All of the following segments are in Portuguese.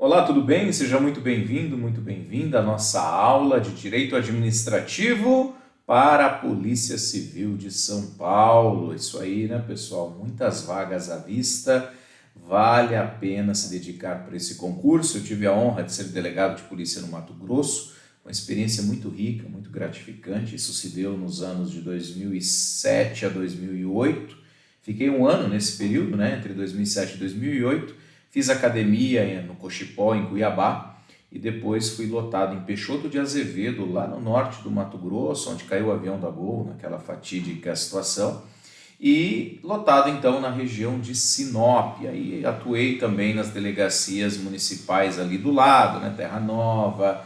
Olá, tudo bem? Seja muito bem-vindo, muito bem-vinda à nossa aula de Direito Administrativo para a Polícia Civil de São Paulo. Isso aí, né, pessoal? Muitas vagas à vista, vale a pena se dedicar para esse concurso. Eu tive a honra de ser delegado de polícia no Mato Grosso, uma experiência muito rica, muito gratificante. Isso se deu nos anos de 2007 a 2008. Fiquei um ano nesse período, né, entre 2007 e 2008. Fiz academia no Cochipó, em Cuiabá, e depois fui lotado em Peixoto de Azevedo, lá no norte do Mato Grosso, onde caiu o avião da Gol, naquela fatídica situação, e lotado então na região de Sinop. Aí atuei também nas delegacias municipais ali do lado, né, Terra Nova,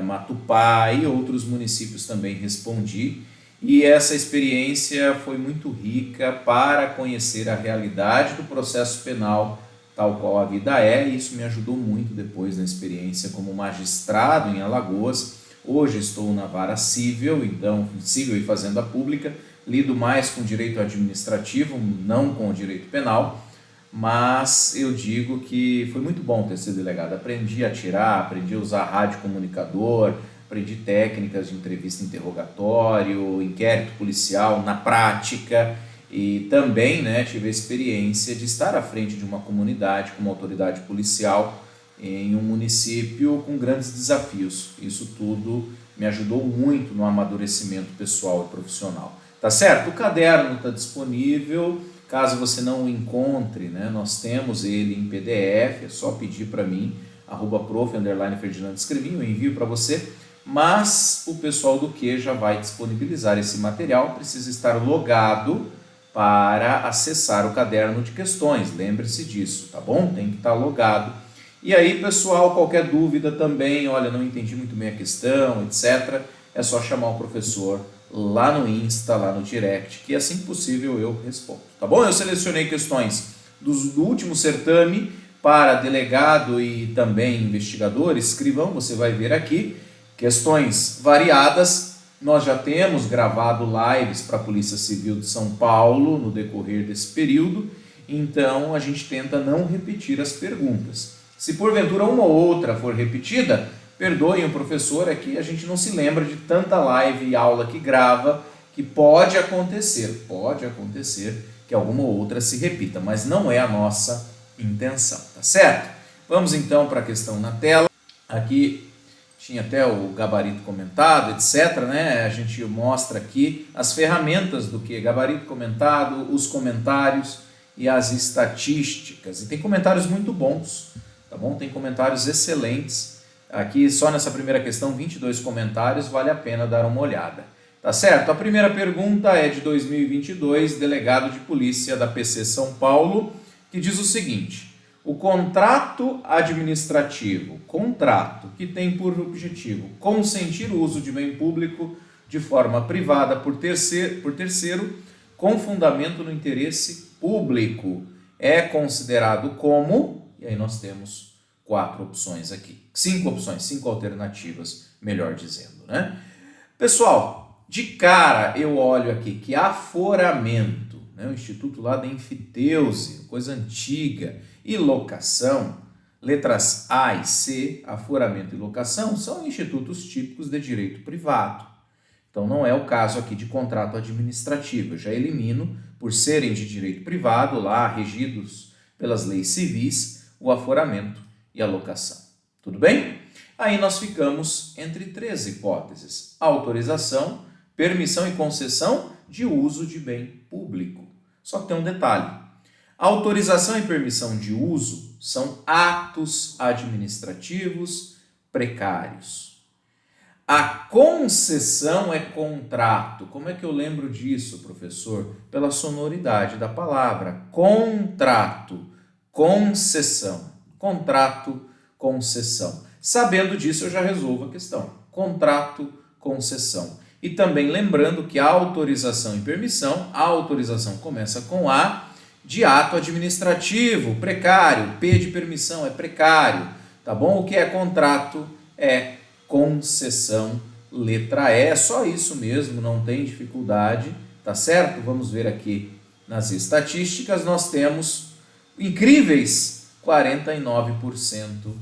Matupá e outros municípios também respondi. E essa experiência foi muito rica para conhecer a realidade do processo penal, tal qual a vida é, e isso me ajudou muito depois na experiência como magistrado em Alagoas. Hoje estou na vara civil, então civil e fazenda pública, lido mais com direito administrativo, não com o direito penal, mas eu digo que foi muito bom ter sido delegado. Aprendi a atirar, aprendi a usar rádio comunicador, aprendi técnicas de entrevista e interrogatório, inquérito policial na prática. E também, né, tive a experiência de estar à frente de uma comunidade, como autoridade policial, em um município com grandes desafios. Isso tudo me ajudou muito no amadurecimento pessoal e profissional. Tá certo? O caderno está disponível, caso você não o encontre, né, nós temos ele em PDF, é só pedir para mim, @prof_Ferdinando Escrevinho, eu envio para você, mas o pessoal do Q já vai disponibilizar esse material, precisa estar logado para acessar o caderno de questões, lembre-se disso, tá bom? Tem que estar logado. E aí, pessoal, qualquer dúvida também, olha, não entendi muito bem a questão, etc., é só chamar o professor lá no Insta, lá no direct, que assim que possível eu respondo, tá bom? Eu selecionei questões do último certame para delegado e também investigador, escrivão, você vai ver aqui, questões variadas. Nós já temos gravado lives para a Polícia Civil de São Paulo no decorrer desse período, então a gente tenta não repetir as perguntas. Se porventura uma ou outra for repetida, perdoem o professor, é que a gente não se lembra de tanta live e aula que grava, que pode acontecer que alguma ou outra se repita, mas não é a nossa intenção, tá certo? Vamos então para a questão na tela. Aqui tinha até o gabarito comentado, etc., né? A gente mostra aqui as ferramentas do que? Gabarito comentado, os comentários e as estatísticas. E tem comentários muito bons, tá bom? Tem comentários excelentes. Aqui, só nessa primeira questão, 22 comentários, vale a pena dar uma olhada. Tá certo? A primeira pergunta é de 2022, delegado de polícia da PC São Paulo, que diz o seguinte: o contrato administrativo, contrato que tem por objetivo consentir o uso de bem público de forma privada por terceiro com fundamento no interesse público, é considerado como, e aí nós temos 4 opções aqui, 5 opções, 5 alternativas, melhor dizendo, né? Pessoal, de cara eu olho aqui que aforamento, o Instituto lá da Enfiteuse, coisa antiga, e locação, letras A e C, aforamento e locação, são institutos típicos de direito privado. Então não é o caso aqui de contrato administrativo, eu já elimino, por serem de direito privado, lá regidos pelas leis civis, o aforamento e a locação. Tudo bem? Aí nós ficamos entre 3 hipóteses: autorização, permissão e concessão de uso de bem público. Só que tem um detalhe: autorização e permissão de uso são atos administrativos precários. A concessão é contrato. Como é que eu lembro disso, professor? Pela sonoridade da palavra. Contrato, concessão. Contrato, concessão. Sabendo disso, eu já resolvo a questão. Contrato, concessão. E também lembrando que a autorização e permissão, a autorização começa com A, de ato administrativo, precário, P de permissão é precário, tá bom? O que é contrato é concessão, letra E, é só isso mesmo, não tem dificuldade, tá certo? Vamos ver aqui nas estatísticas, nós temos incríveis 49%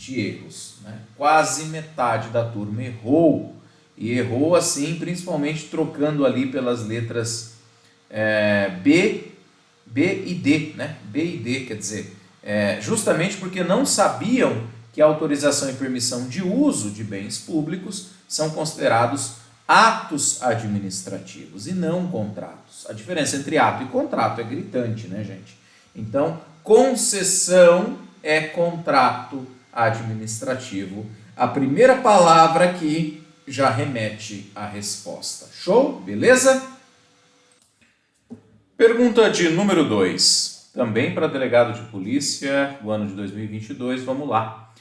20 erros, né? Quase metade da turma errou, e errou assim, principalmente trocando ali pelas letras B e D, né? B e D, quer dizer, justamente porque não sabiam que a autorização e permissão de uso de bens públicos são considerados atos administrativos e não contratos. A diferença entre ato e contrato é gritante, né, gente? Então, concessão é contrato administrativo. A primeira palavra aqui já remete à resposta. Show? Beleza? Pergunta de número 2. Também para delegado de polícia, o ano de 2022, vamos lá.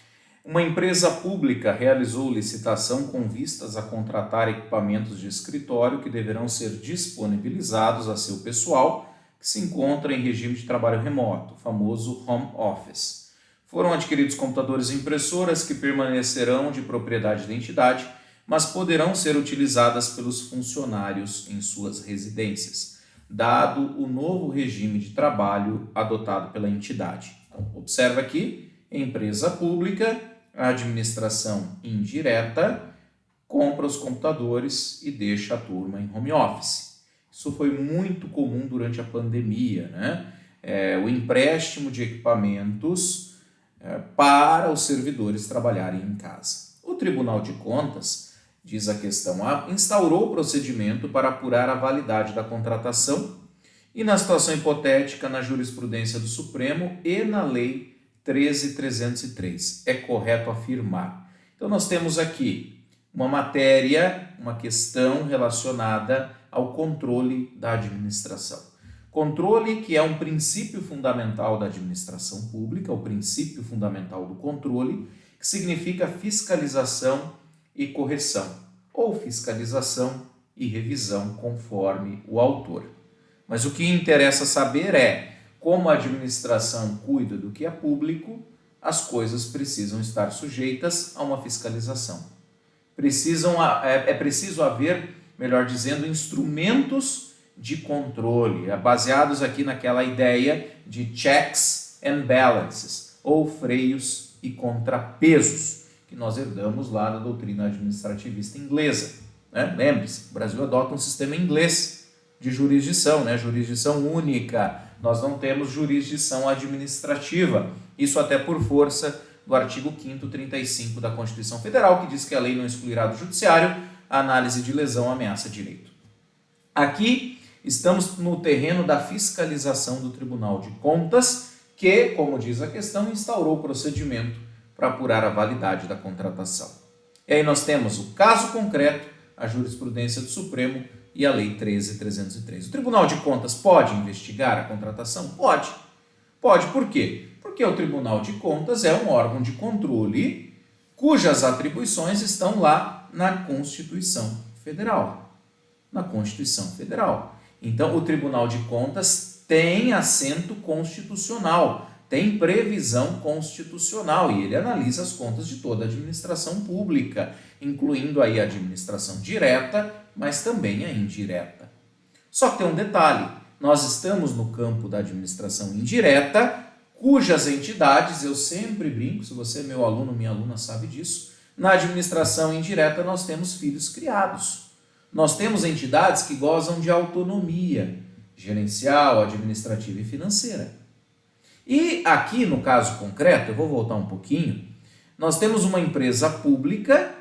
Uma empresa pública realizou licitação com vistas a contratar equipamentos de escritório que deverão ser disponibilizados a seu pessoal que se encontra em regime de trabalho remoto, famoso home office. Foram adquiridos computadores e impressoras que permanecerão de propriedade da entidade, mas poderão ser utilizadas pelos funcionários em suas residências, dado o novo regime de trabalho adotado pela entidade. Então, observa aqui, empresa pública, a administração indireta, compra os computadores e deixa a turma em home office. Isso foi muito comum durante a pandemia, né? O empréstimo de equipamentos para os servidores trabalharem em casa. O Tribunal de Contas, diz a questão A, instaurou o procedimento para apurar a validade da contratação e, na situação hipotética, na jurisprudência do Supremo e na Lei 13.303. É correto afirmar. Então, nós temos aqui uma matéria, uma questão relacionada ao controle da administração. Controle que é um princípio fundamental da administração pública, o princípio fundamental do controle, que significa fiscalização e correção, ou fiscalização e revisão, conforme o autor. Mas o que interessa saber é, como a administração cuida do que é público, as coisas precisam estar sujeitas a uma fiscalização. É preciso haver, melhor dizendo, instrumentos de controle, baseados aqui naquela ideia de checks and balances, ou freios e contrapesos, que nós herdamos lá da doutrina administrativista inglesa, né? Lembre-se, o Brasil adota um sistema inglês de jurisdição, né? Jurisdição única. Nós não temos jurisdição administrativa, isso até por força do artigo 5º 35 da Constituição Federal, que diz que a lei não excluirá do judiciário a análise de lesão ameaça direito. Aqui estamos no terreno da fiscalização do Tribunal de Contas, que, como diz a questão, instaurou o procedimento para apurar a validade da contratação. E aí nós temos o caso concreto, a jurisprudência do Supremo e a Lei 13.303. O Tribunal de Contas pode investigar a contratação? Pode. Pode, por quê? Porque o Tribunal de Contas é um órgão de controle cujas atribuições estão lá na Constituição Federal. Na Constituição Federal. Então, o Tribunal de Contas tem assento constitucional, tem previsão constitucional e ele analisa as contas de toda a administração pública, incluindo aí a administração direta, mas também a indireta. Só que tem um detalhe, nós estamos no campo da administração indireta, cujas entidades, eu sempre brinco, se você é meu aluno, minha aluna sabe disso, na administração indireta nós temos filhos criados. Nós temos entidades que gozam de autonomia gerencial, administrativa e financeira. E aqui no caso concreto, eu vou voltar um pouquinho, nós temos uma empresa pública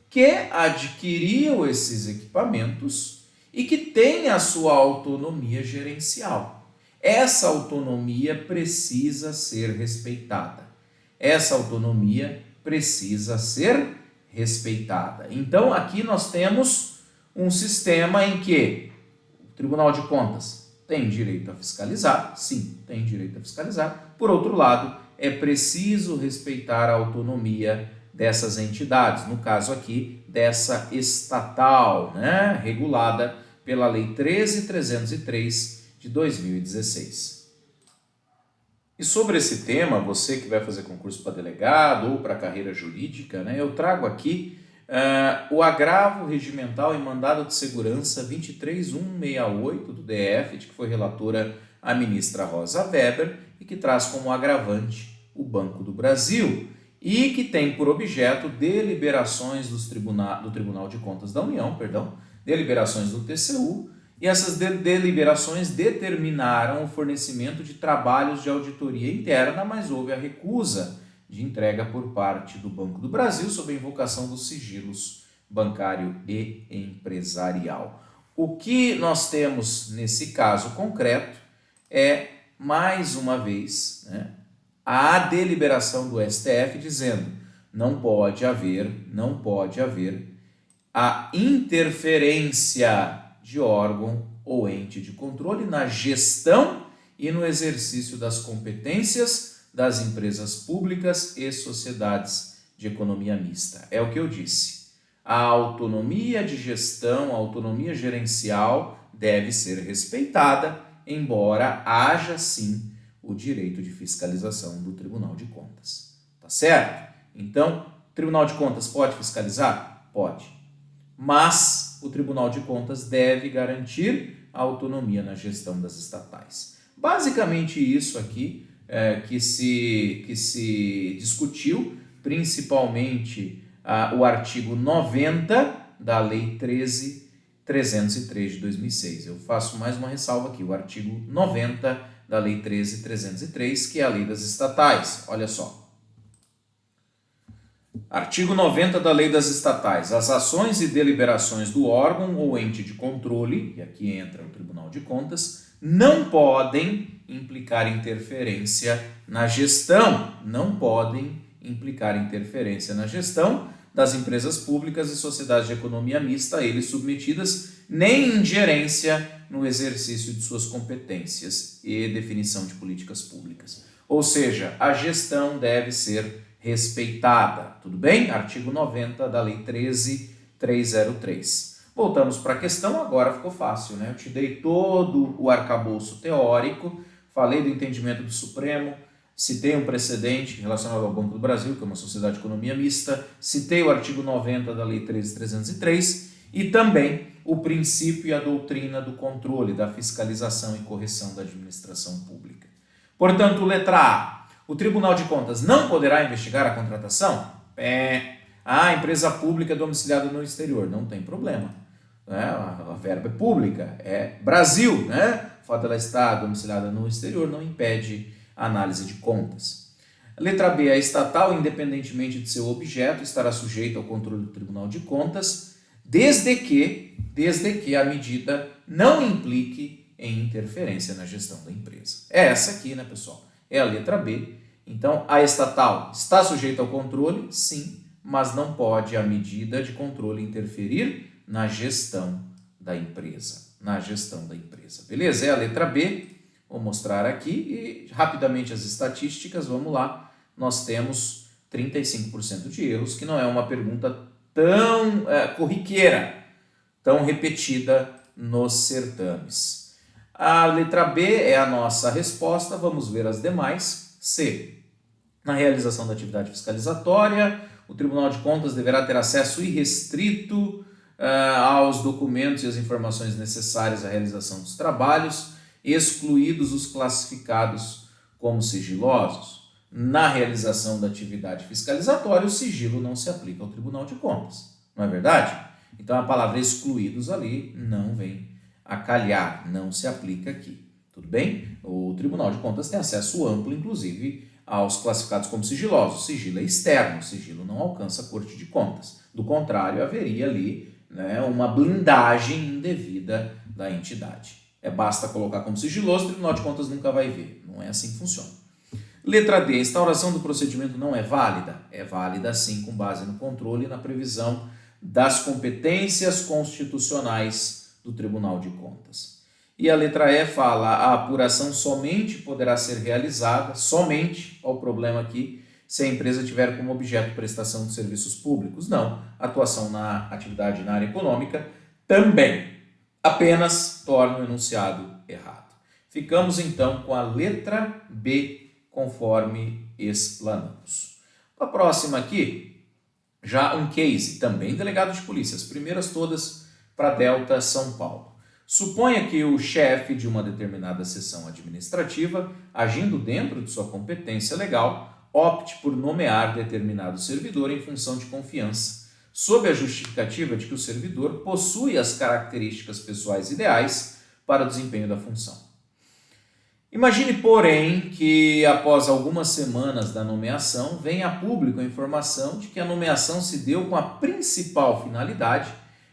que adquiriu esses equipamentos e que tem a sua autonomia gerencial. Essa autonomia precisa ser respeitada. Essa autonomia precisa ser respeitada. Então, aqui nós temos um sistema em que o Tribunal de Contas tem direito a fiscalizar, sim, tem direito a fiscalizar. Por outro lado, é preciso respeitar a autonomia dessas entidades, no caso aqui, dessa estatal, né, regulada pela Lei 13.303 de 2016. E sobre esse tema, você que vai fazer concurso para delegado ou para carreira jurídica, né, eu trago aqui o agravo regimental em mandado de segurança 23168 do DF, de que foi relatora a ministra Rosa Weber, e que traz como agravante o Banco do Brasil. e que tem por objeto deliberações do Tribunal de Contas da União, deliberações do TCU, e essas deliberações determinaram o fornecimento de trabalhos de auditoria interna, mas houve a recusa de entrega por parte do Banco do Brasil sob a invocação dos sigilos bancário e empresarial. O que nós temos nesse caso concreto é, mais uma vez, a deliberação do STF dizendo não pode haver a interferência de órgão ou ente de controle na gestão e no exercício das competências das empresas públicas e sociedades de economia mista. É o que eu disse. A autonomia de gestão, a autonomia gerencial deve ser respeitada, embora haja sim o direito de fiscalização do Tribunal de Contas. Tá certo? Então, o Tribunal de Contas pode fiscalizar? Pode. Mas o Tribunal de Contas deve garantir a autonomia na gestão das estatais. Basicamente isso aqui que se discutiu, principalmente o artigo 90 da Lei 13.303 de 2006. Eu faço mais uma ressalva aqui, o artigo 90 da Lei 13.303, que é a Lei das Estatais. Olha só. Artigo 90 da Lei das Estatais. As ações e deliberações do órgão ou ente de controle, e aqui entra o Tribunal de Contas, não podem implicar interferência na gestão, das empresas públicas e sociedades de economia mista a eles submetidas, nem ingerência no exercício de suas competências e definição de políticas públicas. Ou seja, a gestão deve ser respeitada, tudo bem? Artigo 90 da Lei 13.303. Voltamos para a questão, agora ficou fácil, né? Eu te dei todo o arcabouço teórico, falei do entendimento do Supremo, citei um precedente relacionado ao Banco do Brasil, que é uma sociedade de economia mista, citei o artigo 90 da Lei 13.303 e também o princípio e a doutrina do controle, da fiscalização e correção da administração pública. Portanto, letra A. O Tribunal de Contas não poderá investigar a contratação? A empresa pública domiciliada no exterior. Não tem problema. A verba é pública, é Brasil. O fato de ela estar domiciliada no exterior não impede a análise de contas. Letra B. A estatal, independentemente de seu objeto, estará sujeita ao controle do Tribunal de Contas, desde que a medida não implique em interferência na gestão da empresa. É essa aqui, pessoal? É a letra B. Então, a estatal está sujeita ao controle? Sim, mas não pode a medida de controle interferir na gestão da empresa. Beleza? É a letra B. Vou mostrar aqui e rapidamente as estatísticas, vamos lá. Nós temos 35% de erros, que não é uma pergunta tão corriqueira, tão repetida nos certames. A letra B é a nossa resposta, vamos ver as demais. C. Na realização da atividade fiscalizatória, o Tribunal de Contas deverá ter acesso irrestrito aos documentos e às informações necessárias à realização dos trabalhos, excluídos os classificados como sigilosos. Na realização da atividade fiscalizatória, o sigilo não se aplica ao Tribunal de Contas, não é verdade? Então a palavra excluídos ali não vem a calhar, não se aplica aqui, tudo bem? O Tribunal de Contas tem acesso amplo, inclusive, aos classificados como sigilosos. O sigilo é externo, o sigilo não alcança a Corte de Contas. Do contrário, haveria ali uma blindagem indevida da entidade. Basta colocar como sigiloso, o Tribunal de Contas nunca vai ver. Não é assim que funciona. Letra D. A instauração do procedimento não é válida? É válida sim, com base no controle e na previsão das competências constitucionais do Tribunal de Contas. E a letra E fala: a apuração somente poderá ser realizada, somente, olha o problema aqui, se a empresa tiver como objeto prestação de serviços públicos. Não, atuação na atividade na área econômica também. Apenas torna o enunciado errado. Ficamos então com a letra B, conforme explanamos. A próxima aqui, já um case, também delegado de polícia, as primeiras todas para Delta, São Paulo. Suponha que o chefe de uma determinada seção administrativa, agindo dentro de sua competência legal, opte por nomear determinado servidor em função de confiança, sob a justificativa de que o servidor possui as características pessoais ideais para o desempenho da função. Imagine, porém, que após algumas semanas da nomeação, venha a público a informação de que a nomeação se deu com a principal finalidade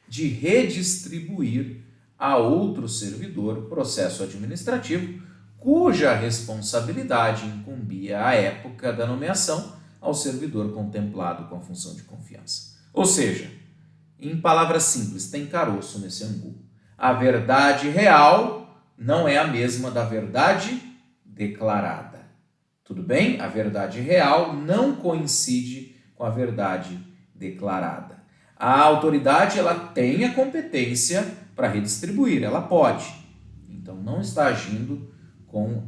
de redistribuir a outro servidor processo administrativo, cuja responsabilidade incumbia à época da nomeação ao servidor contemplado com a função de confiança. Ou seja, em palavras simples, tem caroço nesse angu. A verdade real não é a mesma da verdade declarada. Tudo bem? A verdade real não coincide com a verdade declarada. A autoridade ela tem a competência para redistribuir, ela pode. Então não está agindo com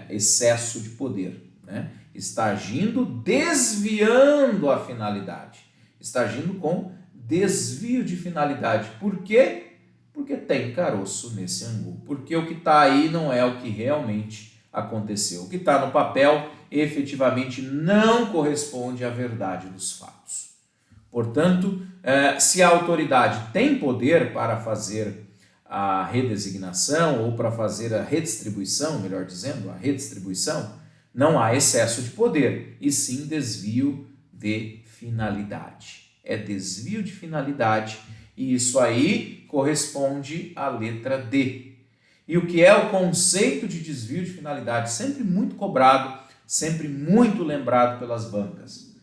excesso de poder, né? Está agindo desviando a finalidade. Está agindo com desvio de finalidade. Por quê? Porque tem caroço nesse angu. Porque o que está aí não é o que realmente aconteceu. O que está no papel efetivamente não corresponde à verdade dos fatos. Portanto, se a autoridade tem poder para fazer a redesignação ou para fazer a redistribuição, melhor dizendo, a redistribuição, não há excesso de poder, e sim desvio de finalidade. É desvio de finalidade e isso aí corresponde à letra D. E o que é o conceito de desvio de finalidade? Sempre muito cobrado, sempre muito lembrado pelas bancas.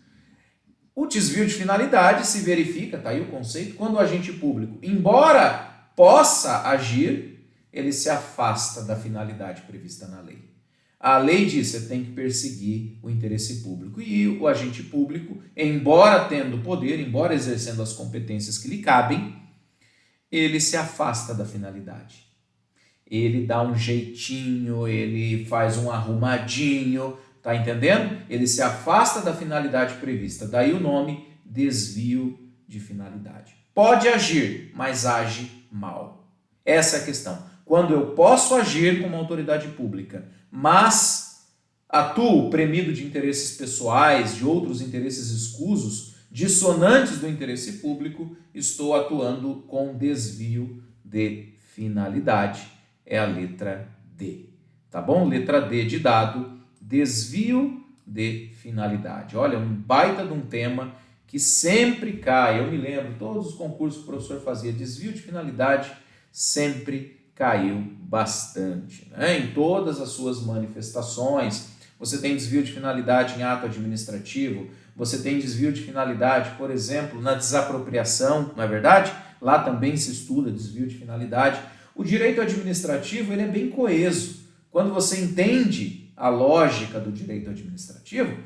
O desvio de finalidade se verifica, está aí o conceito, quando o agente público, embora possa agir, ele se afasta da finalidade prevista na lei. A lei diz que você tem que perseguir o interesse público e o agente público, embora tendo poder, embora exercendo as competências que lhe cabem, ele se afasta da finalidade. Ele dá um jeitinho, ele faz um arrumadinho, tá entendendo? Ele se afasta da finalidade prevista. Daí o nome desvio de finalidade. Pode agir, mas age mal. Essa é a questão. Quando eu posso agir como autoridade pública, mas atuo premido de interesses pessoais, de outros interesses escusos, dissonantes do interesse público, estou atuando com desvio de finalidade. É a letra D. Tá bom? Letra D de dado, desvio de finalidade. Olha, um baita de um tema que sempre cai. Eu me lembro, todos os concursos que o professor fazia, desvio de finalidade sempre caiu bastante, né? Em todas as suas manifestações. Você tem desvio de finalidade em ato administrativo, você tem desvio de finalidade, por exemplo, na desapropriação, não é verdade? Lá também se estuda desvio de finalidade. O direito administrativo ele é bem coeso. Quando você entende a lógica do direito administrativo,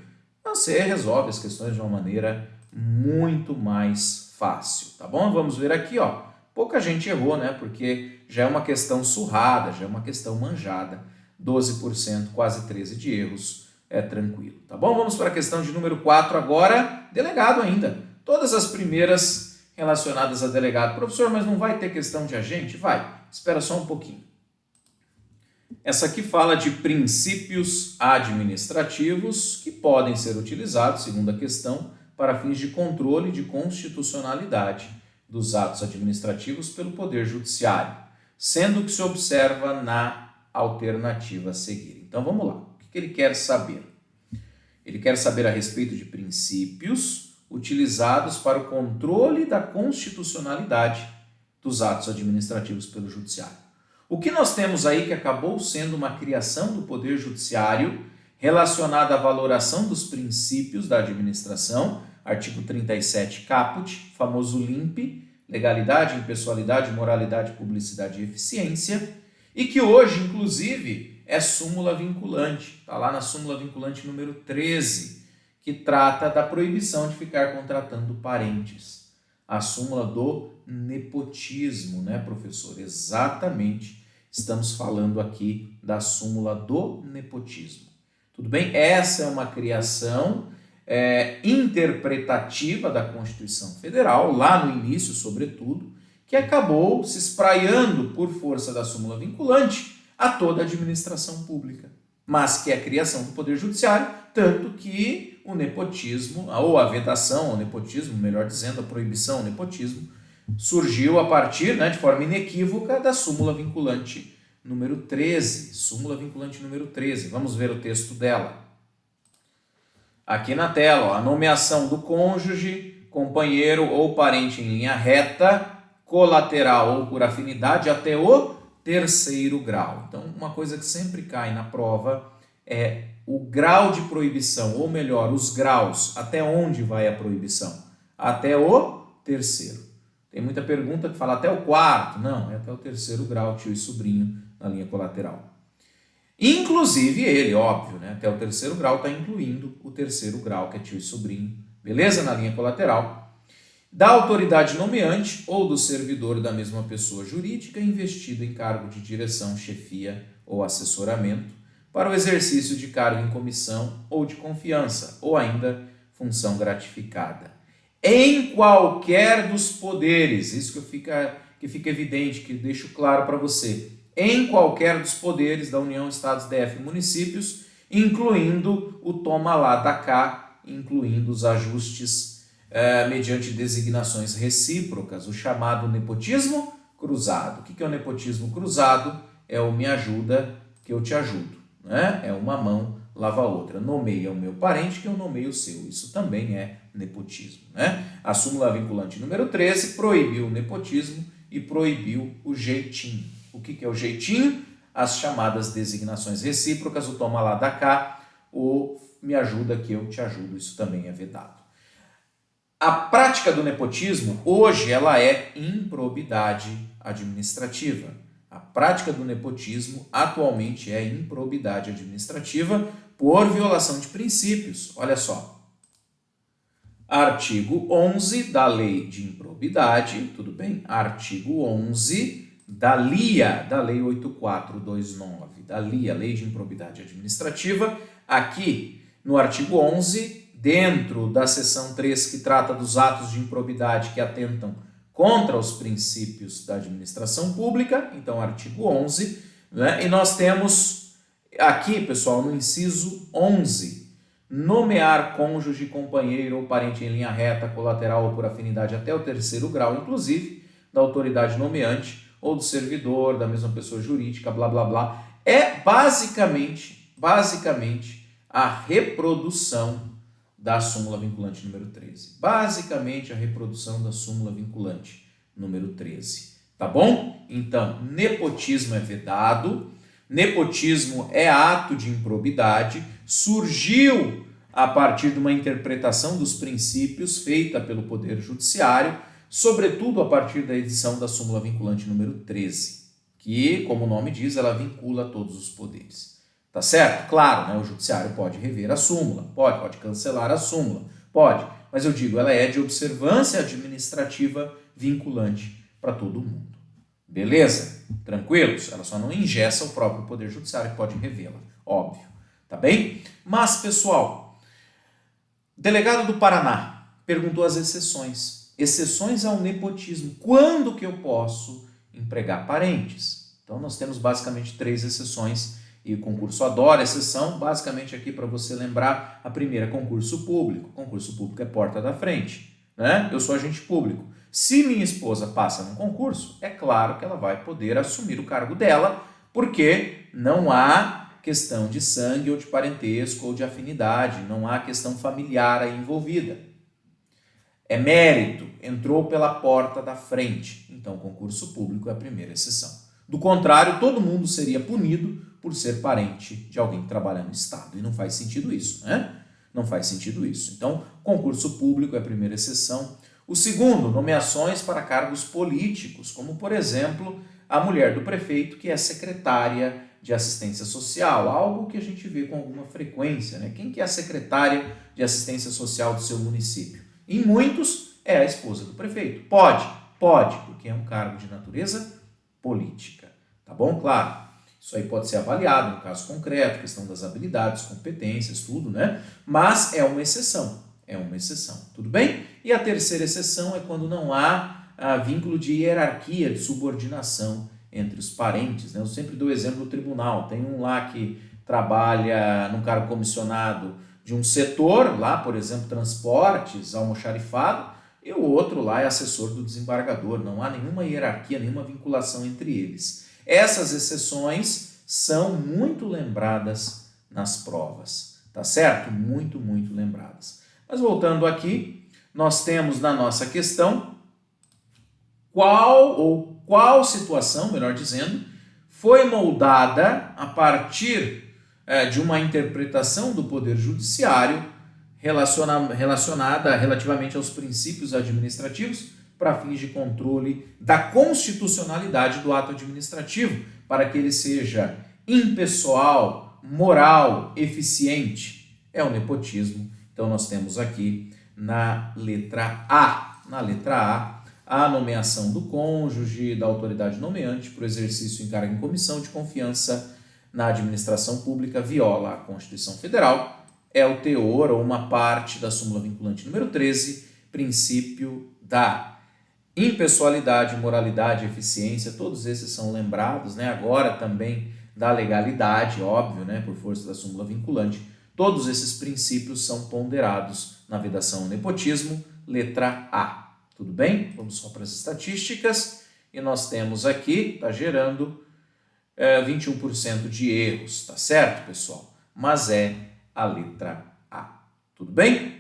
você resolve as questões de uma maneira muito mais fácil, tá bom? Vamos ver aqui, ó. Pouca gente errou, né? Porque já é uma questão surrada, já é uma questão manjada. 12%, quase 13% de erros, é tranquilo, tá bom? Vamos para a questão de número 4 agora, delegado ainda. Todas as primeiras relacionadas a delegado. Professor, mas não vai ter questão de agente? Vai, espera só um pouquinho. Essa aqui fala de princípios administrativos que podem ser utilizados, segundo a questão, para fins de controle de constitucionalidade dos atos administrativos pelo Poder Judiciário, sendo que se observa na alternativa a seguir. Então vamos lá, o que ele quer saber? Ele quer saber a respeito de princípios utilizados para o controle da constitucionalidade dos atos administrativos pelo Judiciário. O que nós temos aí que acabou sendo uma criação do Poder Judiciário relacionada à valoração dos princípios da administração, artigo 37 caput, famoso LIMP, legalidade, impessoalidade, moralidade, publicidade e eficiência, e que hoje, inclusive, é súmula vinculante. Está lá na súmula vinculante número 13, que trata da proibição de ficar contratando parentes. A súmula do nepotismo, né, professor? Exatamente, estamos falando aqui da súmula do nepotismo. Tudo bem? Essa é uma criação interpretativa da Constituição Federal, lá no início, sobretudo, que acabou se espraiando por força da súmula vinculante a toda a administração pública. mas que é a criação do Poder Judiciário, tanto que o nepotismo, ou a vedação ao nepotismo, melhor dizendo, a proibição ao nepotismo, surgiu a partir, de forma inequívoca, da súmula vinculante número 13. Súmula vinculante número 13. Vamos ver o texto dela. Aqui na tela, a nomeação do cônjuge, companheiro ou parente em linha reta, colateral ou por afinidade até o terceiro grau. Então, uma coisa que sempre cai na prova é o grau de proibição, ou melhor, os graus, até onde vai a proibição? Até o terceiro. Tem muita pergunta que fala até o quarto. Não, é até o terceiro grau, tio e sobrinho na linha colateral. Inclusive ele, óbvio, até o terceiro grau está incluindo o terceiro grau, que é tio e sobrinho, beleza? Na linha colateral. Da autoridade nomeante ou do servidor da mesma pessoa jurídica investido em cargo de direção, chefia ou assessoramento para o exercício de cargo em comissão ou de confiança, ou ainda função gratificada. Em qualquer dos poderes, isso que fica evidente, que deixo claro para você, em qualquer dos poderes da União, Estados, DF e municípios, incluindo o toma lá da cá, incluindo os ajustes mediante designações recíprocas, o chamado nepotismo cruzado. O que é o nepotismo cruzado? É o me ajuda que eu te ajudo, É uma mão lava a outra. Nomeia o meu parente que eu nomeio o seu. Isso também é nepotismo, A súmula vinculante número 13 proibiu o nepotismo e proibiu o jeitinho. O que é o jeitinho? As chamadas designações recíprocas, o toma lá da cá, o me ajuda que eu te ajudo. Isso também é vedado. A prática do nepotismo, hoje, ela é improbidade administrativa. A prática do nepotismo, atualmente, é improbidade administrativa por violação de princípios. Olha só. Artigo 11 da Lei de Improbidade, tudo bem? Artigo 11 da LIA, da Lei 8429, da LIA, Lei de Improbidade Administrativa. Aqui, no artigo 11, dentro da seção 3, que trata dos atos de improbidade que atentam contra os princípios da administração pública, então artigo 11, e nós temos aqui, pessoal, no inciso 11, nomear cônjuge, companheiro ou parente em linha reta, colateral ou por afinidade até o terceiro grau, inclusive da autoridade nomeante ou do servidor, da mesma pessoa jurídica, blá, blá, blá, é basicamente a reprodução da súmula vinculante número 13. Basicamente, a reprodução da súmula vinculante número 13. Tá bom? Então, nepotismo é vedado, nepotismo é ato de improbidade, surgiu a partir de uma interpretação dos princípios feita pelo Poder Judiciário, sobretudo a partir da edição da súmula vinculante número 13, que, como o nome diz, ela vincula todos os poderes. Tá certo? Claro, o judiciário pode rever a súmula, pode cancelar a súmula, pode, mas eu digo, ela é de observância administrativa vinculante para todo mundo. Beleza? Tranquilos? Ela só não engessa o próprio Poder Judiciário que pode revê-la, óbvio. Tá bem? Mas, pessoal, delegado do Paraná perguntou as exceções. Exceções ao nepotismo. Quando que eu posso empregar parentes? Então, nós temos basicamente 3 exceções. E o concurso adora exceção, basicamente aqui para você lembrar, a primeira, concurso público. Concurso público é porta da frente, Eu sou agente público. Se minha esposa passa num concurso, é claro que ela vai poder assumir o cargo dela, porque não há questão de sangue ou de parentesco ou de afinidade, não há questão familiar aí envolvida. É mérito, entrou pela porta da frente. Então, concurso público é a primeira exceção. Do contrário, todo mundo seria punido por ser parente de alguém que trabalha no Estado. E não faz sentido isso, Não faz sentido isso. Então, concurso público é a primeira exceção. O segundo, nomeações para cargos políticos, como, por exemplo, a mulher do prefeito, que é secretária de assistência social, algo que a gente vê com alguma frequência, Quem que é a secretária de assistência social do seu município? Em muitos, é a esposa do prefeito. Pode, porque é um cargo de natureza política. Tá bom? Claro. Isso aí pode ser avaliado no caso concreto, questão das habilidades, competências, tudo, Mas é uma exceção, tudo bem? E a terceira exceção é quando não há vínculo de hierarquia, de subordinação entre os parentes, Eu sempre dou o exemplo do tribunal, tem um lá que trabalha num cargo comissionado de um setor, lá, por exemplo, transportes, almoxarifado, e o outro lá é assessor do desembargador. Não há nenhuma hierarquia, nenhuma vinculação entre eles. Essas exceções são muito lembradas nas provas, tá certo? Muito, muito lembradas. Mas voltando aqui, nós temos na nossa questão qual situação, melhor dizendo, foi moldada a partir de uma interpretação do Poder Judiciário relacionada relativamente aos princípios administrativos para fins de controle da constitucionalidade do ato administrativo, para que ele seja impessoal, moral, eficiente. É o nepotismo. Então nós temos aqui na letra A. Na letra A nomeação do cônjuge, da autoridade nomeante para o exercício em cargo em comissão de confiança na administração pública viola a Constituição Federal. É o teor ou uma parte da súmula vinculante número 13, princípio da impessoalidade, moralidade, eficiência, todos esses são lembrados, né? Agora também da legalidade, óbvio, né? Por força da súmula vinculante. Todos esses princípios são ponderados na vedação ao nepotismo, letra A. Tudo bem? Vamos só para as estatísticas. E nós temos aqui, está gerando 21% de erros, tá certo, pessoal? Mas é a letra A. Tudo bem?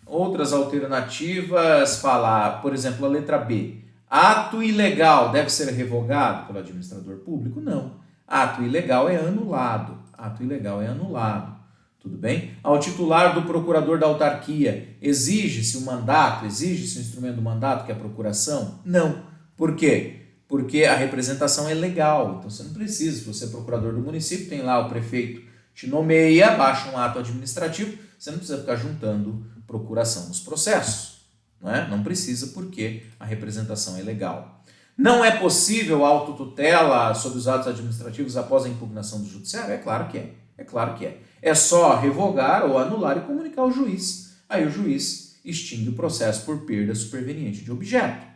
Outras alternativas, falar, por exemplo, a letra B. Ato ilegal deve ser revogado pelo administrador público? Não. Ato ilegal é anulado. Ato ilegal é anulado. Tudo bem? Ao titular do procurador da autarquia, exige-se o mandato, exige-se o instrumento do mandato, que é a procuração? Não. Por quê? Porque a representação é legal. Então você não precisa, se você é procurador do município, tem lá o prefeito te nomeia, baixa um ato administrativo, você não precisa ficar juntando procuração nos processos. Não é? Não precisa, porque a representação é legal. Não é possível autotutela sobre os atos administrativos após a impugnação do judiciário? É claro que é. É claro que é. É só revogar ou anular e comunicar ao juiz. Aí o juiz extingue o processo por perda superveniente de objeto.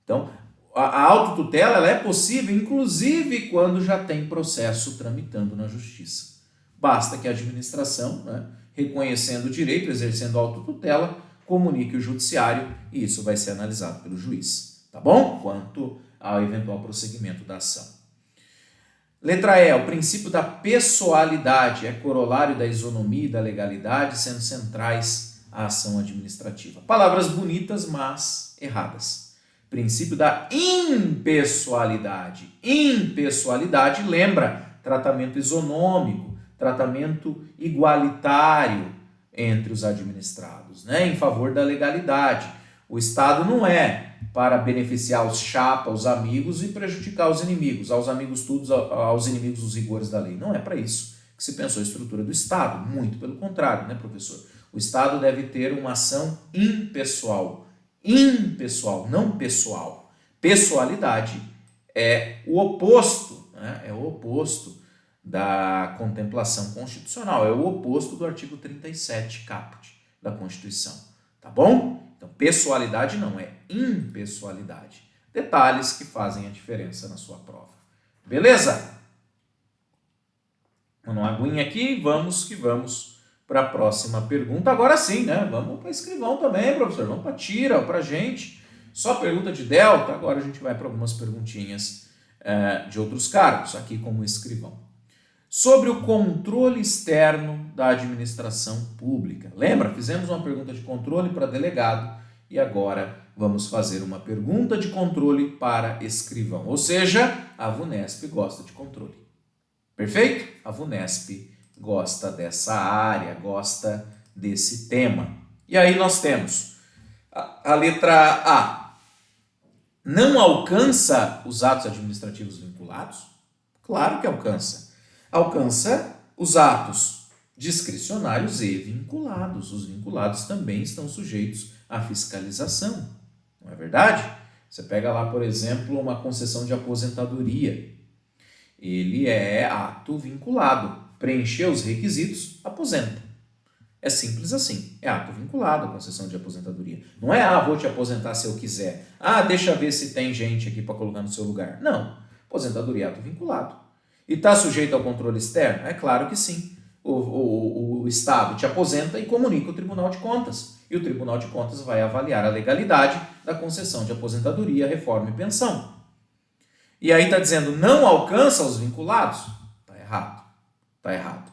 Então, a autotutela ela é possível, inclusive, quando já tem processo tramitando na justiça. Basta que a administração, né, reconhecendo o direito, exercendo a autotutela, comunique o judiciário e isso vai ser analisado pelo juiz. Tá bom? Quanto ao eventual prosseguimento da ação. Letra E, o princípio da pessoalidade é corolário da isonomia e da legalidade, sendo centrais à ação administrativa. Palavras bonitas, mas erradas. Princípio da impessoalidade. Impessoalidade lembra tratamento isonômico, tratamento igualitário entre os administrados, né? Em favor da legalidade. O Estado não é para beneficiar os chapa, os amigos e prejudicar os inimigos, aos amigos tudo, aos inimigos os rigores da lei. Não é para isso que se pensou a estrutura do Estado, muito pelo contrário, né, professor? O Estado deve ter uma ação impessoal, não pessoal. Pessoalidade é o oposto, né? É o oposto da contemplação constitucional, é o oposto do artigo 37 caput da Constituição, tá bom? Então, pessoalidade não, é impessoalidade. Detalhes que fazem a diferença na sua prova. Beleza? Vamos uma aguinha aqui, vamos que vamos para a próxima pergunta. Agora sim, né? Vamos para escrivão também, professor. Vamos para tira, para gente. Só pergunta de delta. Agora a gente vai para algumas perguntinhas de outros cargos, aqui como escrivão. Sobre o controle externo da administração pública. Lembra? Fizemos uma pergunta de controle para delegado e agora vamos fazer uma pergunta de controle para escrivão. Ou seja, a VUNESP gosta de controle. Perfeito? A VUNESP gosta dessa área, gosta desse tema. E aí nós temos a letra A. Não alcança os atos administrativos vinculados? Claro que alcança. Alcança os atos discricionários e vinculados. Os vinculados também estão sujeitos à fiscalização. Não é verdade? Você pega lá, por exemplo, uma concessão de aposentadoria. Ele é ato vinculado. Preencheu os requisitos, aposenta. É simples assim. É ato vinculado a concessão de aposentadoria. Não é, vou te aposentar se eu quiser. Deixa ver se tem gente aqui para colocar no seu lugar. Não. Aposentadoria é ato vinculado. E está sujeito ao controle externo? É claro que sim. O Estado te aposenta e comunica o Tribunal de Contas. E o Tribunal de Contas vai avaliar a legalidade da concessão de aposentadoria, reforma e pensão. E aí está dizendo, não alcança os vinculados? Está errado. Está errado.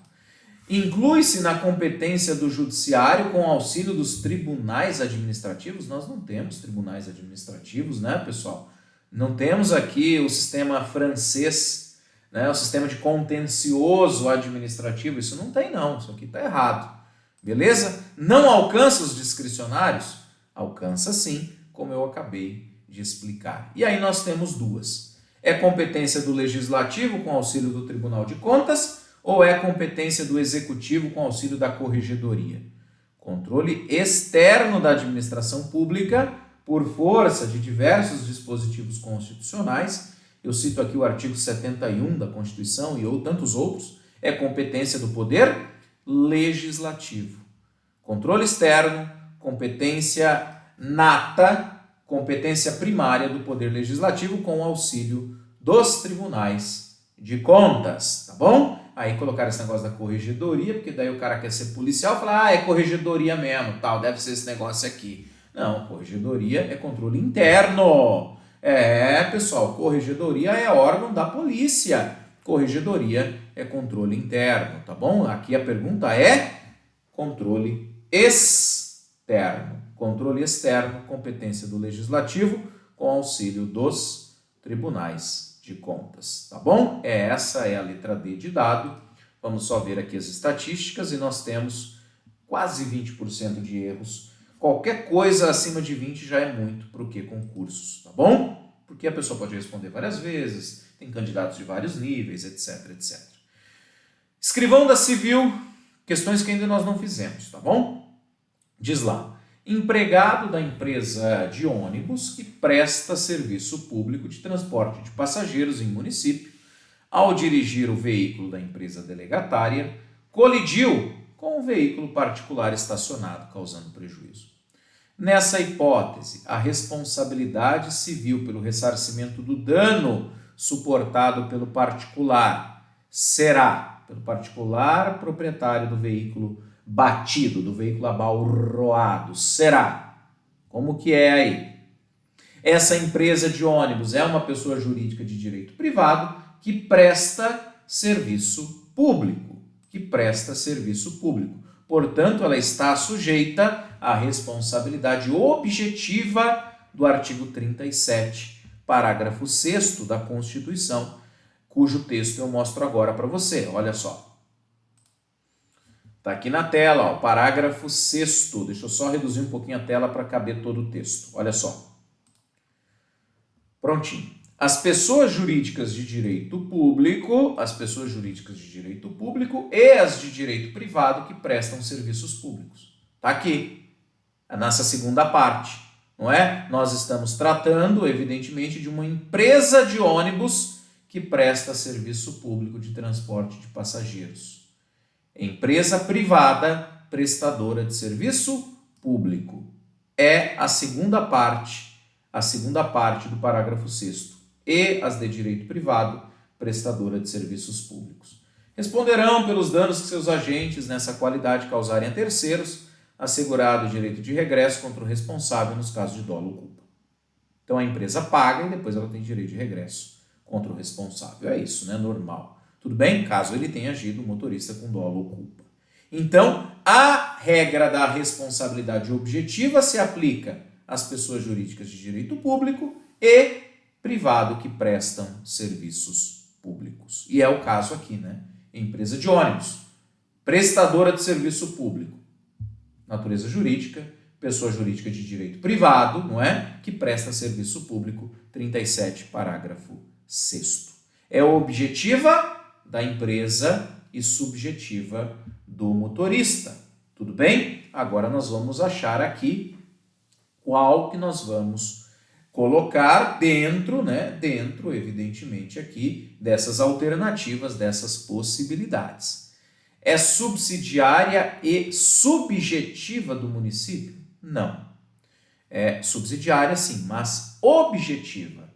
Inclui-se na competência do judiciário com auxílio dos tribunais administrativos? Nós não temos tribunais administrativos, né, pessoal? Não temos aqui o sistema francês, né, o sistema de contencioso administrativo. Isso não tem, não. Isso aqui está errado. Beleza? Não alcança os discricionários? Alcança sim, como eu acabei de explicar. E aí nós temos duas. É competência do Legislativo com auxílio do Tribunal de Contas ou é competência do Executivo com auxílio da Corregedoria? Controle externo da administração pública por força de diversos dispositivos constitucionais. Eu cito aqui o artigo 71 da Constituição e tantos outros. É competência do Poder Legislativo. Controle externo, competência nata, competência primária do Poder Legislativo com auxílio dos tribunais de contas, tá bom? Aí colocaram esse negócio da corregedoria, porque daí o cara quer ser policial e fala, é corregedoria mesmo, tal, deve ser esse negócio aqui. Não, corregedoria é controle interno. Pessoal, corregedoria é órgão da polícia. Corregedoria é controle interno, tá bom? Aqui a pergunta é controle externo. Controle externo, competência do Legislativo com auxílio dos tribunais de contas, tá bom? Essa é a letra D de dado. Vamos só ver aqui as estatísticas e nós temos quase 20% de erros. Qualquer coisa acima de 20 já é muito para o que concursos, tá bom? Porque a pessoa pode responder várias vezes, tem candidatos de vários níveis, etc, etc. Escrivão da Civil, questões que ainda nós não fizemos, tá bom? Diz lá, empregado da empresa de ônibus que presta serviço público de transporte de passageiros em município, ao dirigir o veículo da empresa delegatária, colidiu com um veículo particular estacionado, causando prejuízo. Nessa hipótese, a responsabilidade civil pelo ressarcimento do dano suportado pelo particular será pelo particular proprietário do veículo batido, do veículo abalroado. Será. Como que é aí? Essa empresa de ônibus é uma pessoa jurídica de direito privado que presta serviço público. Portanto, ela está sujeita à responsabilidade objetiva do artigo 37, parágrafo 6º da Constituição, cujo texto eu mostro agora para você. Olha só. Está aqui na tela, ó, parágrafo 6º. Deixa eu só reduzir um pouquinho a tela para caber todo o texto. Olha só. Prontinho. As pessoas jurídicas de direito público e as de direito privado que prestam serviços públicos. Está aqui, nessa segunda parte, não é? Nós estamos tratando, evidentemente, de uma empresa de ônibus que presta serviço público de transporte de passageiros. Empresa privada prestadora de serviço público. É a segunda parte do parágrafo 6º. E as de direito privado, prestadora de serviços públicos. Responderão pelos danos que seus agentes nessa qualidade causarem a terceiros, assegurado o direito de regresso contra o responsável nos casos de dolo ou culpa. Então a empresa paga e depois ela tem direito de regresso contra o responsável. É isso, né? Normal. Tudo bem? Caso ele tenha agido o motorista com dolo ou culpa. Então, a regra da responsabilidade objetiva se aplica às pessoas jurídicas de direito público e privado que prestam serviços públicos. E é o caso aqui, né? Empresa de ônibus, prestadora de serviço público, natureza jurídica, pessoa jurídica de direito privado, não é? Que presta serviço público, 37, parágrafo 6º. É objetiva da empresa e subjetiva do motorista. Tudo bem? Agora nós vamos achar aqui qual que nós vamos colocar dentro, evidentemente, aqui dessas alternativas, dessas possibilidades. É subsidiária e subjetiva do município? Não. É subsidiária, sim, mas objetiva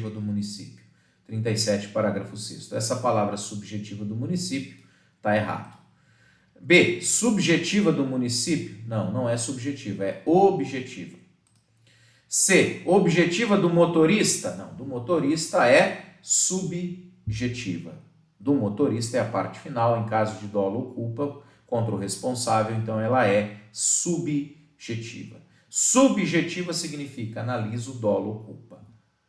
do município. 37, parágrafo 6º. Essa palavra subjetiva do município está errado. B, subjetiva do município? Não, não é subjetiva, é objetiva. C, objetiva do motorista? Não, do motorista é subjetiva. Do motorista é a parte final, em caso de dolo ou culpa contra o responsável, então ela é subjetiva. Subjetiva significa analisa o dolo ou culpa.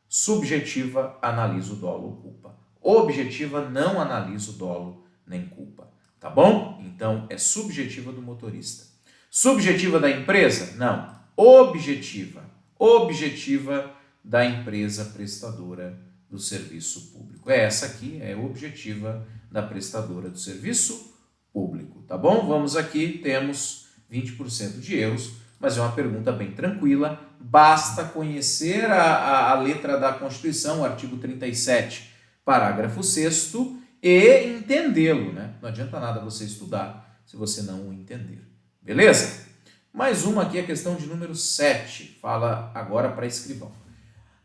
Subjetiva, analisa o dolo ou culpa. Objetiva, não analisa o dolo nem culpa. Tá bom? Então, é subjetiva do motorista. Subjetiva da empresa? Não. Objetiva. Objetiva da empresa prestadora do serviço público. Essa aqui é objetiva da prestadora do serviço público. Tá bom? Vamos aqui, temos 20% de erros, mas é uma pergunta bem tranquila. Basta conhecer a letra da Constituição, o artigo 37, parágrafo 6º, e entendê-lo, né? Não adianta nada você estudar se você não o entender. Beleza? Mais uma aqui, a questão de número 7, fala agora para escrivão.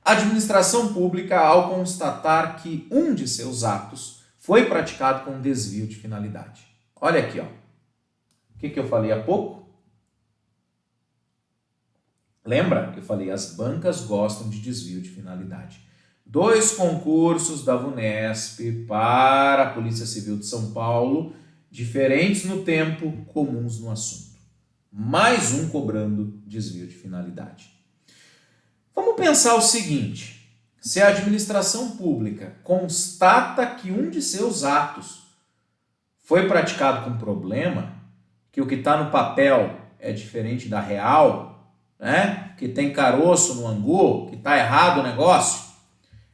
A administração pública, ao constatar que um de seus atos foi praticado com desvio de finalidade. Olha aqui, ó. O que eu falei há pouco? Lembra? Eu falei, as bancas gostam de desvio de finalidade. 2 concursos da VUNESP para a Polícia Civil de São Paulo, diferentes no tempo, comuns no assunto. Mais um cobrando desvio de finalidade. Vamos pensar o seguinte, se a administração pública constata que um de seus atos foi praticado com problema, que o que está no papel é diferente da real, né? Que tem caroço no angu, que está errado o negócio,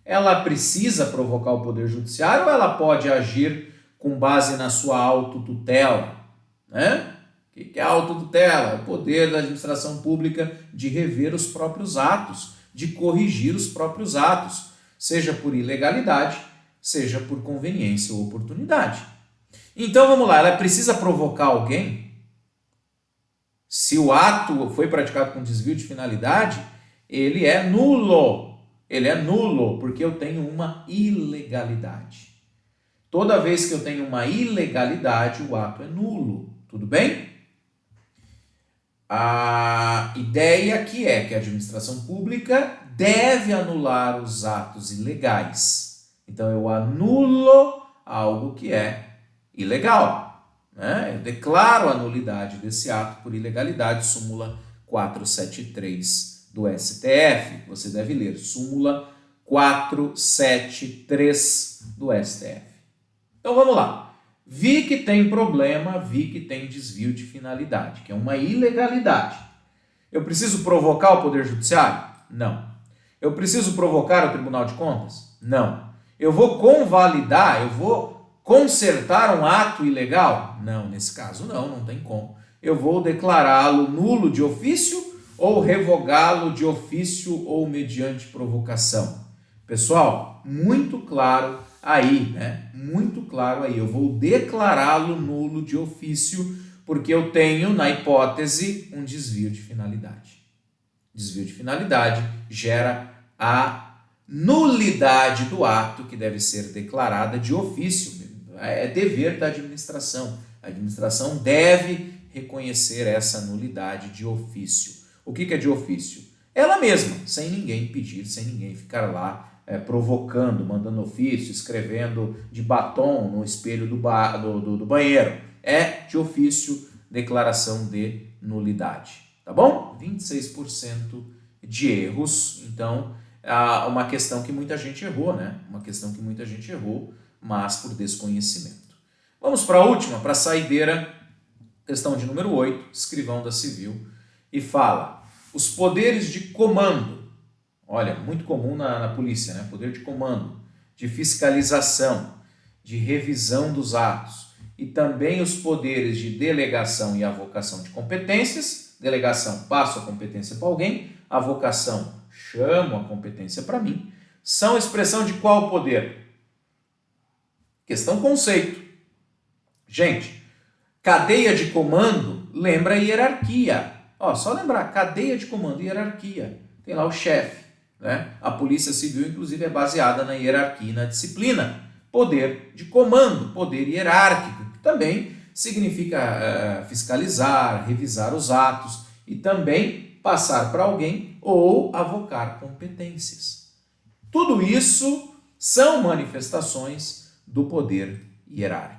ela precisa provocar o Poder Judiciário ou ela pode agir com base na sua autotutela? Né? O que é autotutela? O poder da administração pública de rever os próprios atos, de corrigir os próprios atos, seja por ilegalidade, seja por conveniência ou oportunidade. Então vamos lá, ela precisa provocar alguém? Se o ato foi praticado com desvio de finalidade, ele é nulo. Ele é nulo porque eu tenho uma ilegalidade. Toda vez que eu tenho uma ilegalidade, o ato é nulo. Tudo bem? A ideia aqui é que a administração pública deve anular os atos ilegais. Então, eu anulo algo que é ilegal, né? Eu declaro a nulidade desse ato por ilegalidade, súmula 473 do STF. Você deve ler, súmula 473 do STF. Então, vamos lá. Vi que tem problema, vi que tem desvio de finalidade, que é uma ilegalidade. Eu preciso provocar o Poder Judiciário? Não. Eu preciso provocar o Tribunal de Contas? Não. Eu vou convalidar, eu vou consertar um ato ilegal? Não, nesse caso não tem como. Eu vou declará-lo nulo de ofício ou revogá-lo de ofício ou mediante provocação. Pessoal, muito claro aí, né? Muito claro aí. Eu vou declará-lo nulo de ofício porque eu tenho, na hipótese, um desvio de finalidade. Desvio de finalidade gera a nulidade do ato que deve ser declarada de ofício. É dever da administração. A administração deve reconhecer essa nulidade de ofício. O que é de ofício? Ela mesma, sem ninguém pedir, sem ninguém ficar lá provocando, mandando ofício, escrevendo de batom no espelho do banheiro. É de ofício, declaração de nulidade. Tá bom? 26% de erros. Então, uma questão que muita gente errou, né? Uma questão que muita gente errou, mas por desconhecimento. Vamos para a última, para a saideira, questão de número 8, escrivão da Civil, e fala: os poderes de comando. Olha, muito comum na polícia, né? Poder de comando, de fiscalização, de revisão dos atos e também os poderes de delegação e avocação de competências. Delegação, passo a competência para alguém, avocação, chamo a competência para mim. São expressão de qual poder? Questão conceito. Gente, cadeia de comando lembra hierarquia. Ó, só lembrar, cadeia de comando, hierarquia. Tem lá o chefe. né? A Polícia Civil, inclusive, é baseada na hierarquia e na disciplina. Poder de comando, poder hierárquico, que também significa fiscalizar, revisar os atos e também passar para alguém ou avocar competências. Tudo isso são manifestações do poder hierárquico.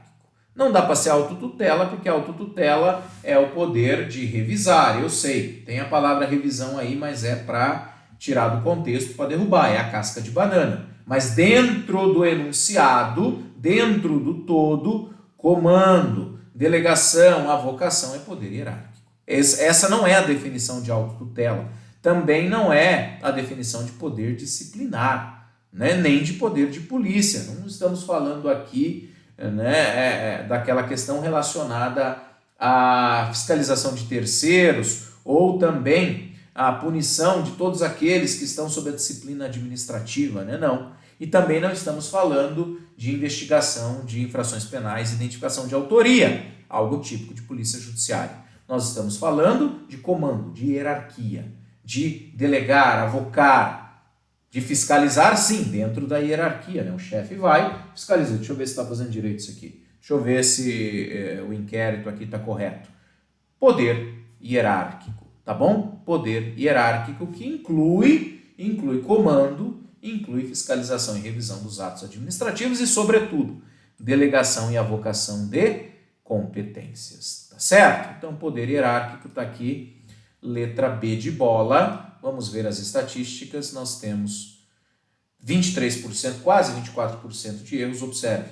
Não dá para ser autotutela, porque a autotutela é o poder de revisar. Eu sei, tem a palavra revisão aí, mas é para tirar do contexto, para derrubar, é a casca de banana. Mas dentro do enunciado, dentro do todo, comando, delegação, avocação é poder hierárquico. Essa não é a definição de autotutela. Também não é a definição de poder disciplinar, né? Nem de poder de polícia. Não estamos falando aqui, né, daquela questão relacionada à fiscalização de terceiros ou também à punição de todos aqueles que estão sob a disciplina administrativa, né? Não. E também não estamos falando de investigação de infrações penais, identificação de autoria, algo típico de polícia judiciária. Nós estamos falando de comando, de hierarquia, de delegar, avocar, de fiscalizar, sim, dentro da hierarquia, né? O chefe vai fiscalizar. Deixa eu ver se está fazendo direito isso aqui. Deixa eu ver se o inquérito aqui está correto. Poder hierárquico, tá bom? Poder hierárquico que inclui comando, inclui fiscalização e revisão dos atos administrativos e, sobretudo, delegação e avocação de competências, tá certo? Então, poder hierárquico está aqui, letra B de bola. Vamos ver as estatísticas, nós temos 23%, quase 24% de erros, observe,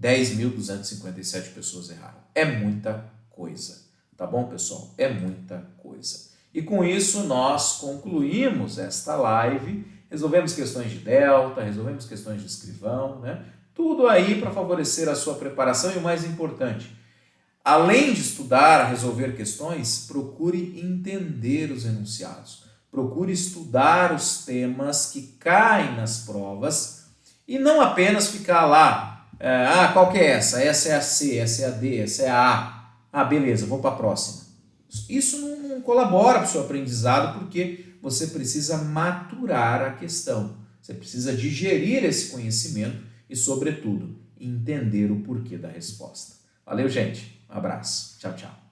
10.257 pessoas erraram. É muita coisa, tá bom, pessoal? É muita coisa. E com isso nós concluímos esta live, resolvemos questões de delta, resolvemos questões de escrivão, né? Tudo aí para favorecer a sua preparação e o mais importante, além de estudar, resolver questões, procure entender os enunciados. Procure estudar os temas que caem nas provas e não apenas ficar lá, qual que é essa? Essa é a C, essa é a D, essa é a A. Ah, beleza, vou para a próxima. Isso não colabora para o seu aprendizado porque você precisa maturar a questão. Você precisa digerir esse conhecimento e, sobretudo, entender o porquê da resposta. Valeu, gente. Um abraço. Tchau, tchau.